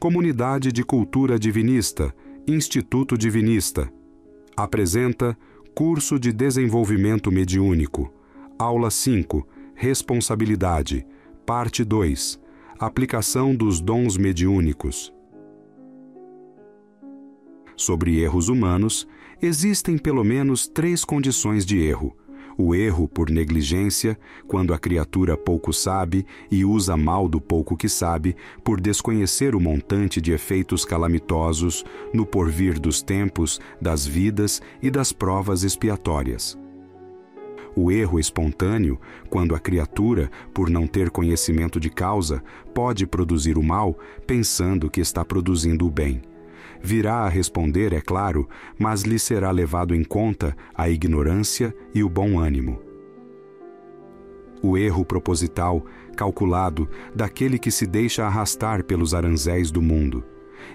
Comunidade de Cultura Divinista, Instituto Divinista. Apresenta Curso de Desenvolvimento Mediúnico. Aula 5, Responsabilidade. Parte 2, Aplicação dos Dons Mediúnicos. Sobre erros humanos, existem pelo menos 3 condições de erro. O erro por negligência, quando a criatura pouco sabe e usa mal do pouco que sabe, por desconhecer o montante de efeitos calamitosos no porvir dos tempos, das vidas e das provas expiatórias. O erro espontâneo, quando a criatura, por não ter conhecimento de causa, pode produzir o mal, pensando que está produzindo o bem. Virá a responder, é claro, mas lhe será levado em conta a ignorância e o bom ânimo. O erro proposital, calculado, daquele que se deixa arrastar pelos aranzéis do mundo.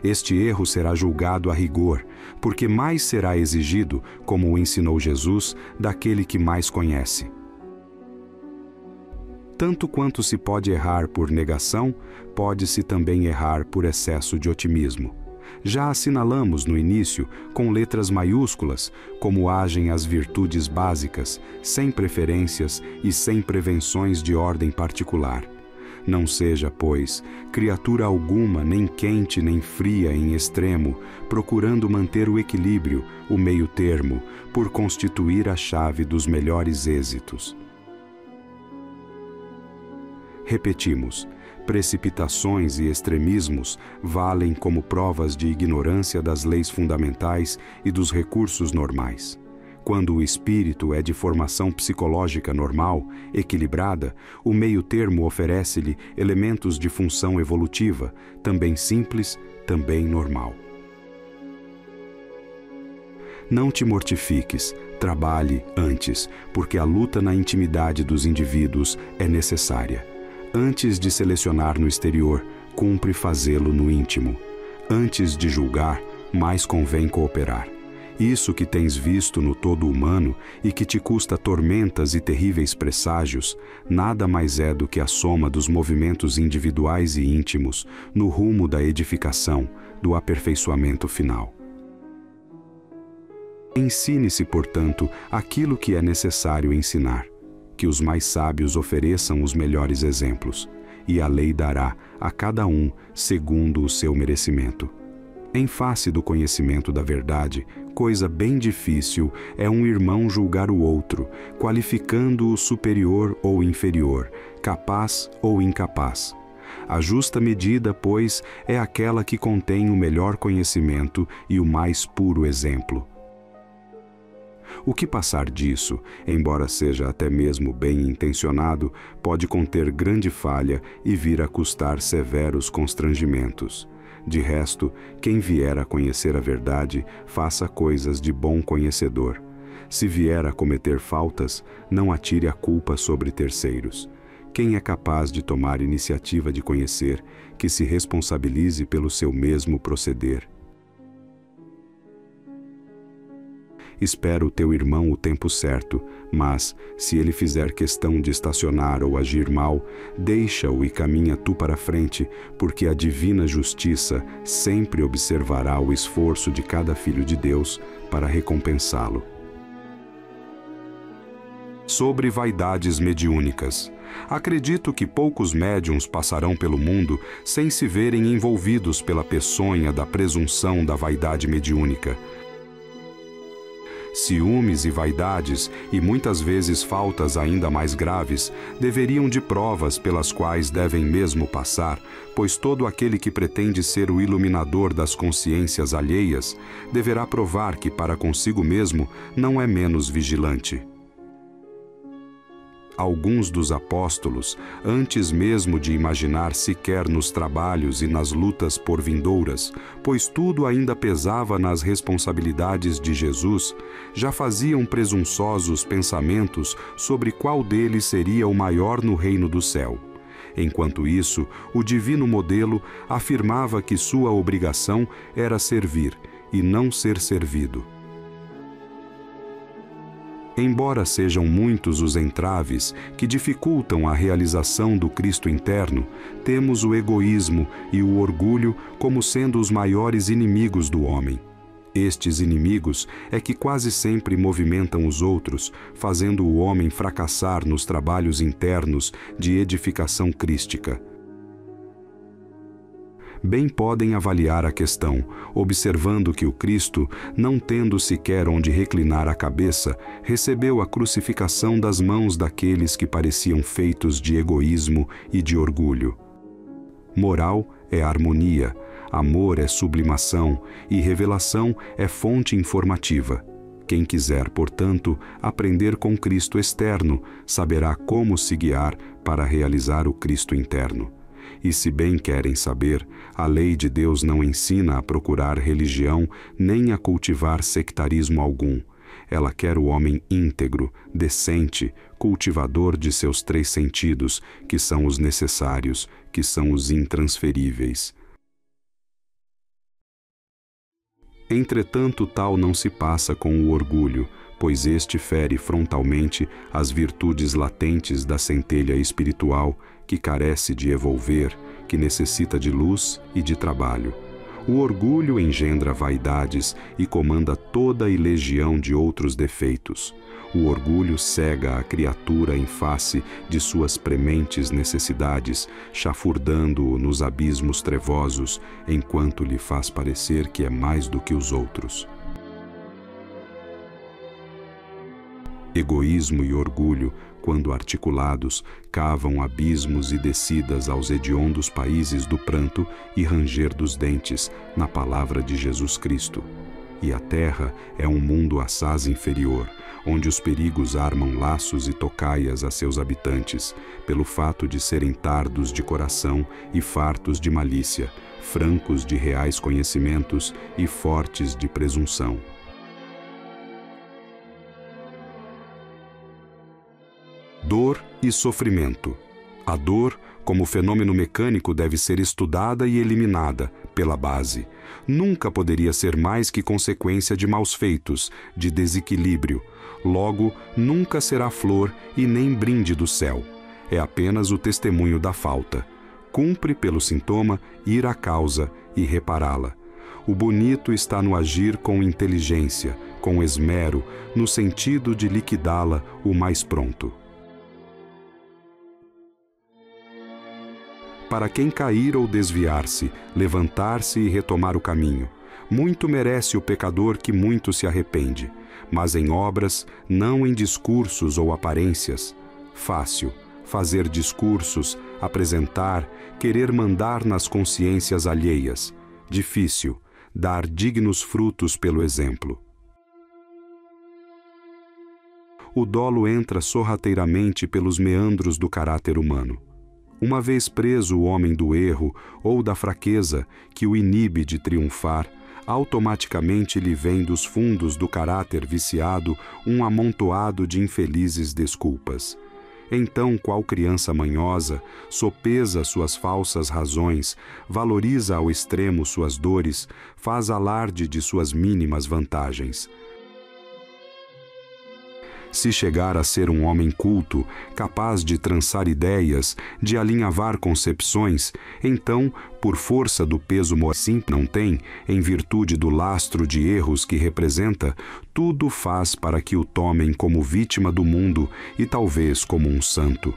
Este erro será julgado a rigor, porque mais será exigido, como o ensinou Jesus, daquele que mais conhece. Tanto quanto se pode errar por negação, pode-se também errar por excesso de otimismo. Já assinalamos no início, com letras maiúsculas, como agem as virtudes básicas, sem preferências e sem prevenções de ordem particular. Não seja, pois, criatura alguma, nem quente nem fria em extremo, procurando manter o equilíbrio, o meio termo, por constituir a chave dos melhores êxitos. Repetimos, precipitações e extremismos valem como provas de ignorância das leis fundamentais e dos recursos normais. Quando o espírito é de formação psicológica normal, equilibrada, o meio-termo oferece-lhe elementos de função evolutiva, também simples, também normal. Não te mortifiques, trabalhe antes, porque a luta na intimidade dos indivíduos é necessária. Antes de selecionar no exterior, cumpre fazê-lo no íntimo. Antes de julgar, mais convém cooperar. Isso que tens visto no todo humano e que te custa tormentas e terríveis presságios, nada mais é do que a soma dos movimentos individuais e íntimos no rumo da edificação, do aperfeiçoamento final. Ensine-se, portanto, aquilo que é necessário ensinar. Que os mais sábios ofereçam os melhores exemplos, e a lei dará a cada um segundo o seu merecimento. Em face do conhecimento da verdade, coisa bem difícil é um irmão julgar o outro, qualificando-o superior ou inferior, capaz ou incapaz. A justa medida, pois, é aquela que contém o melhor conhecimento e o mais puro exemplo. O que passar disso, embora seja até mesmo bem intencionado, pode conter grande falha e vir a custar severos constrangimentos. De resto, quem vier a conhecer a verdade, faça coisas de bom conhecedor. Se vier a cometer faltas, não atire a culpa sobre terceiros. Quem é capaz de tomar iniciativa de conhecer, que se responsabilize pelo seu mesmo proceder. Espera o teu irmão o tempo certo, mas, se ele fizer questão de estacionar ou agir mal, deixa-o e caminha tu para frente, porque a divina justiça sempre observará o esforço de cada filho de Deus para recompensá-lo. Sobre vaidades mediúnicas. Acredito que poucos médiuns passarão pelo mundo sem se verem envolvidos pela peçonha da presunção da vaidade mediúnica. Ciúmes e vaidades, e muitas vezes faltas ainda mais graves, deveriam de provas pelas quais devem mesmo passar, pois todo aquele que pretende ser o iluminador das consciências alheias, deverá provar que para consigo mesmo não é menos vigilante. Alguns dos apóstolos, antes mesmo de imaginar sequer nos trabalhos e nas lutas por vindouras, pois tudo ainda pesava nas responsabilidades de Jesus, já faziam presunçosos pensamentos sobre qual deles seria o maior no reino do céu. Enquanto isso, o divino modelo afirmava que sua obrigação era servir e não ser servido. Embora sejam muitos os entraves que dificultam a realização do Cristo interno, temos o egoísmo e o orgulho como sendo os maiores inimigos do homem. Estes inimigos é que quase sempre movimentam os outros, fazendo o homem fracassar nos trabalhos internos de edificação crística. Bem podem avaliar a questão, observando que o Cristo, não tendo sequer onde reclinar a cabeça, recebeu a crucificação das mãos daqueles que pareciam feitos de egoísmo e de orgulho. Moral é harmonia, amor é sublimação e revelação é fonte informativa. Quem quiser, portanto, aprender com Cristo externo, saberá como se guiar para realizar o Cristo interno. E se bem querem saber, a lei de Deus não ensina a procurar religião nem a cultivar sectarismo algum. Ela quer o homem íntegro, decente, cultivador de seus 3 sentidos, que são os necessários, que são os intransferíveis. Entretanto, tal não se passa com o orgulho, pois este fere frontalmente as virtudes latentes da centelha espiritual, que carece de evolver, que necessita de luz e de trabalho. O orgulho engendra vaidades e comanda toda a legião de outros defeitos. O orgulho cega a criatura em face de suas prementes necessidades, chafurdando-o nos abismos trevosos, enquanto lhe faz parecer que é mais do que os outros. Egoísmo e orgulho, quando articulados, cavam abismos e descidas aos hediondos países do pranto e ranger dos dentes, na palavra de Jesus Cristo. E a terra é um mundo assaz inferior, onde os perigos armam laços e tocaias a seus habitantes, pelo fato de serem tardos de coração e fartos de malícia, francos de reais conhecimentos e fortes de presunção. Dor e sofrimento. A dor, como fenômeno mecânico, deve ser estudada e eliminada pela base. Nunca poderia ser mais que consequência de maus feitos, de desequilíbrio. Logo, nunca será flor e nem brinde do céu. É apenas o testemunho da falta. Cumpre, pelo sintoma, ir à causa e repará-la. O bonito está no agir com inteligência, com esmero, no sentido de liquidá-la o mais pronto. Para quem cair ou desviar-se, levantar-se e retomar o caminho. Muito merece o pecador que muito se arrepende, mas em obras, não em discursos ou aparências. Fácil, fazer discursos, apresentar, querer mandar nas consciências alheias. Difícil, dar dignos frutos pelo exemplo. O dolo entra sorrateiramente pelos meandros do caráter humano. Uma vez preso o homem do erro ou da fraqueza que o inibe de triunfar, automaticamente lhe vem dos fundos do caráter viciado um amontoado de infelizes desculpas. Então, qual criança manhosa, sopesa suas falsas razões, valoriza ao extremo suas dores, faz alarde de suas mínimas vantagens. Se chegar a ser um homem culto, capaz de trançar ideias, de alinhavar concepções, então, por força do peso moral que não tem, em virtude do lastro de erros que representa, tudo faz para que o tomem como vítima do mundo e talvez como um santo.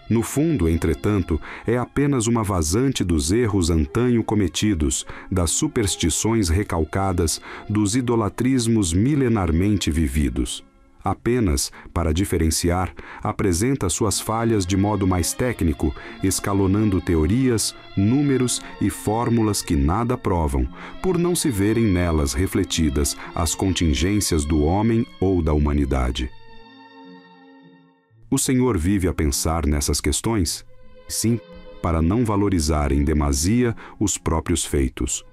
No fundo, entretanto, é apenas uma vazante dos erros antanho cometidos, das superstições recalcadas, dos idolatrismos milenarmente vividos. Apenas, para diferenciar, apresenta suas falhas de modo mais técnico, escalonando teorias, números e fórmulas que nada provam, por não se verem nelas refletidas as contingências do homem ou da humanidade. O Senhor vive a pensar nessas questões? Sim, para não valorizar em demasia os próprios feitos.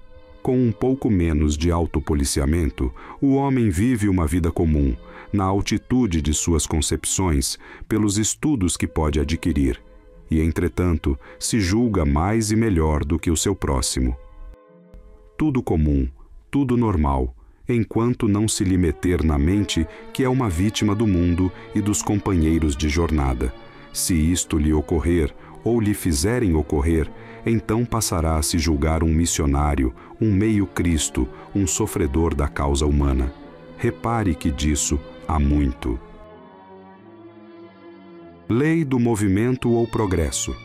Com um pouco menos de autopoliciamento, o homem vive uma vida comum, na altitude de suas concepções, pelos estudos que pode adquirir, e, entretanto, se julga mais e melhor do que o seu próximo. Tudo comum, tudo normal, enquanto não se lhe meter na mente que é uma vítima do mundo e dos companheiros de jornada. Se isto lhe ocorrer, ou lhe fizerem ocorrer, então passará a se julgar um missionário, um meio-cristo, um sofredor da causa humana. Repare que disso há muito. Lei do movimento ou progresso.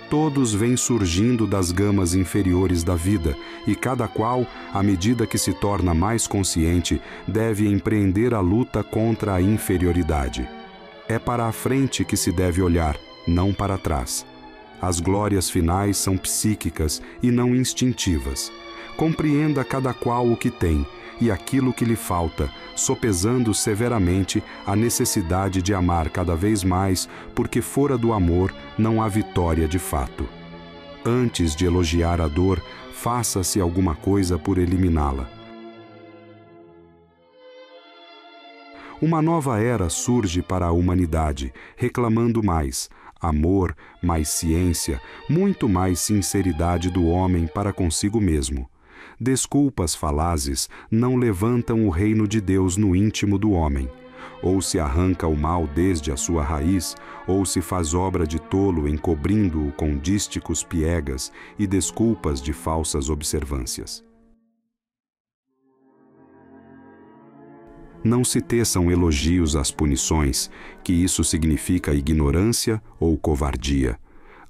Todos vêm surgindo das gamas inferiores da vida, e cada qual, à medida que se torna mais consciente, deve empreender a luta contra a inferioridade. É para a frente que se deve olhar, não para trás. As glórias finais são psíquicas e não instintivas. Compreenda cada qual o que tem e aquilo que lhe falta, sopesando severamente a necessidade de amar cada vez mais, porque fora do amor não há vitória de fato. Antes de elogiar a dor, faça-se alguma coisa por eliminá-la. Uma nova era surge para a humanidade, reclamando mais amor, mais ciência, muito mais sinceridade do homem para consigo mesmo. Desculpas falazes não levantam o reino de Deus no íntimo do homem. Ou se arranca o mal desde a sua raiz, ou se faz obra de tolo encobrindo-o com dísticos piegas e desculpas de falsas observâncias. Não se teçam elogios às punições, que isso significa ignorância ou covardia.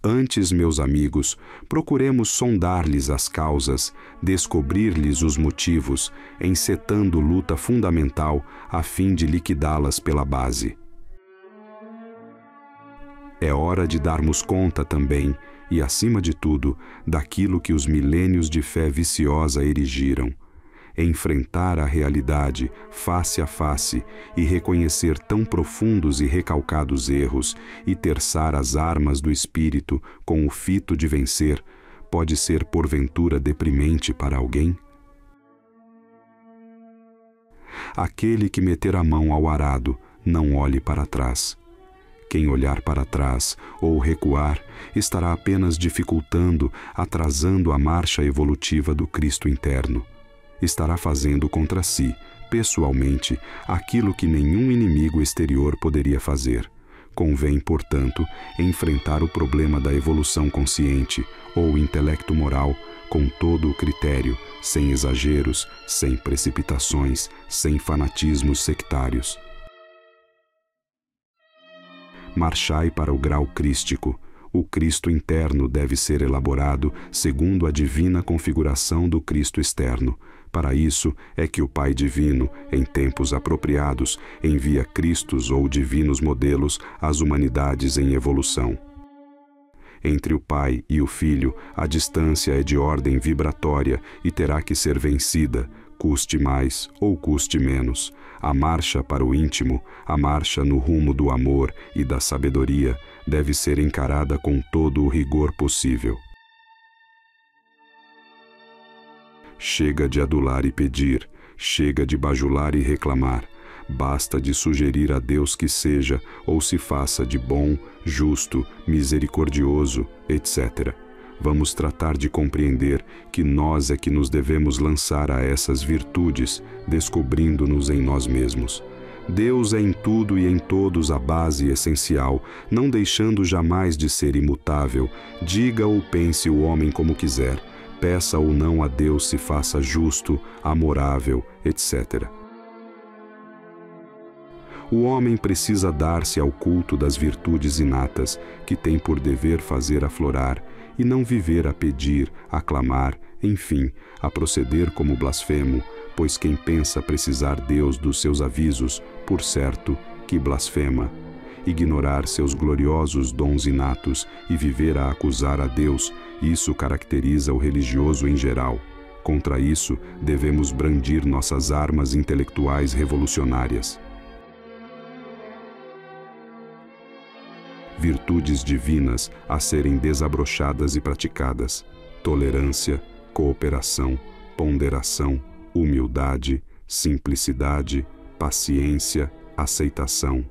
Antes, meus amigos, procuremos sondar-lhes as causas, descobrir-lhes os motivos, encetando luta fundamental a fim de liquidá-las pela base. É hora de darmos conta também, e acima de tudo, daquilo que os milênios de fé viciosa erigiram. Enfrentar a realidade face a face e reconhecer tão profundos e recalcados erros e terçar as armas do espírito com o fito de vencer, pode ser porventura deprimente para alguém? Aquele que meter a mão ao arado, não olhe para trás. Quem olhar para trás ou recuar estará apenas dificultando, atrasando a marcha evolutiva do Cristo interno. Estará fazendo contra si, pessoalmente, aquilo que nenhum inimigo exterior poderia fazer. Convém, portanto, enfrentar o problema da evolução consciente, ou intelecto moral, com todo o critério, sem exageros, sem precipitações, sem fanatismos sectários. Marchai para o grau crístico. O Cristo interno deve ser elaborado segundo a divina configuração do Cristo externo. Para isso é que o Pai Divino, em tempos apropriados, envia Cristos ou divinos modelos às humanidades em evolução. Entre o Pai e o Filho, a distância é de ordem vibratória e terá que ser vencida, custe mais ou custe menos. A marcha para o íntimo, a marcha no rumo do amor e da sabedoria, deve ser encarada com todo o rigor possível. Chega de adular e pedir, chega de bajular e reclamar, basta de sugerir a Deus que seja ou se faça de bom, justo, misericordioso, etc. Vamos tratar de compreender que nós é que nos devemos lançar a essas virtudes, descobrindo-nos em nós mesmos. Deus é em tudo e em todos a base essencial, não deixando jamais de ser imutável. Diga ou pense o homem como quiser, peça ou não a Deus se faça justo, amorável, etc. O homem precisa dar-se ao culto das virtudes inatas, que tem por dever fazer aflorar, e não viver a pedir, a clamar, enfim, a proceder como blasfemo, pois quem pensa precisar Deus dos seus avisos, por certo, que blasfema. Ignorar seus gloriosos dons inatos e viver a acusar a Deus, isso caracteriza o religioso em geral. Contra isso, devemos brandir nossas armas intelectuais revolucionárias. Virtudes divinas a serem desabrochadas e praticadas: tolerância, cooperação, ponderação, humildade, simplicidade, paciência, aceitação,